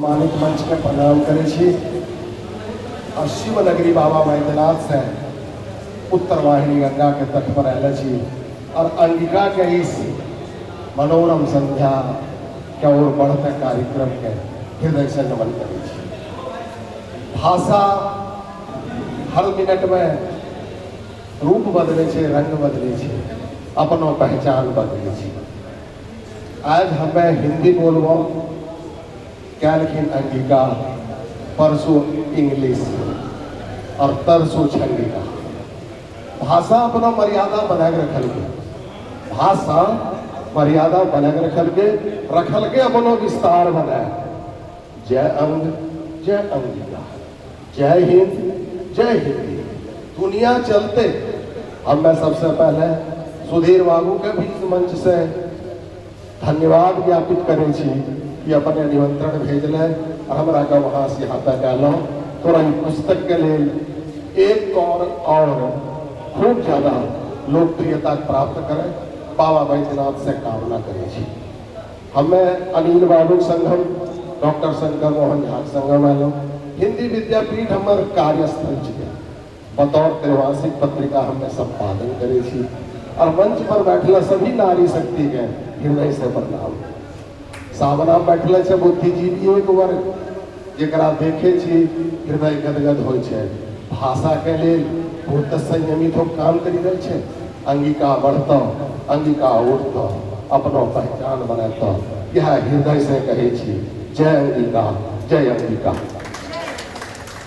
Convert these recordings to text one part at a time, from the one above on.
मानिक मंच में प्रणाम करे छी और शिवनगरी बाबा बैद्यनाथ से उत्तर वाहिनी गंगा के तट पर आयल छी और अंगिका के इस मनोरम संध्या के ओर बढ़ते कार्यक्रम के हृदय से नमन करे छी। भाषा हर मिनट में रूप बदले छे, रंग बदले छे, अपनो पहचान बदले छे। आज हमें हिंदी बोलबो, कैलखिन अंगिका, परसों इंग्लिश और तरसों छंगिका। भाषा अपना मर्यादा बना के रखल के, भाषा मर्यादा बना के रखल के अपनो विस्तार बनाए। जय अंग, जय अंगिका, जय हिंद, जय हिंदी। दुनिया चलते हमें सबसे पहले सुधीर बाबू के भी इस मंच से धन्यवाद ज्ञापित करें छी कि अपने निमंत्रण भेजले और हमरा का वहां से यहाँ तक आलो तोरा पुस्तक के लिए एक और खूब ज्यादा लोकप्रियता प्राप्त करे बाबा बैद्यनाथ से कामना करे छी। हमें अनिल बाबू संगम, डॉक्टर शंकर मोहन झा संगम आलो, हिंदी विद्यापीठ हमारे कार्यस्थल छे, बतौर त्रैमासिक पत्रिका हमें संपादन करे छी और मंच पर बैठला सभी नारी शक्ति के हृदय से प्रणाम। सामना बैठले छे बुद्धिजीवी एक वर्ग जरा देखे छी हृदय गदगद हो छे। भाषा के लिए बहुत संयमित हो काम करी रहे छे। अंगिका बढ़ता, अंगिका उठता, अपनो पहचान बनाता, यह हृदय से कहे छी जय अंगिका, जय अंगिका।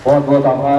बहुत बहुत आभार।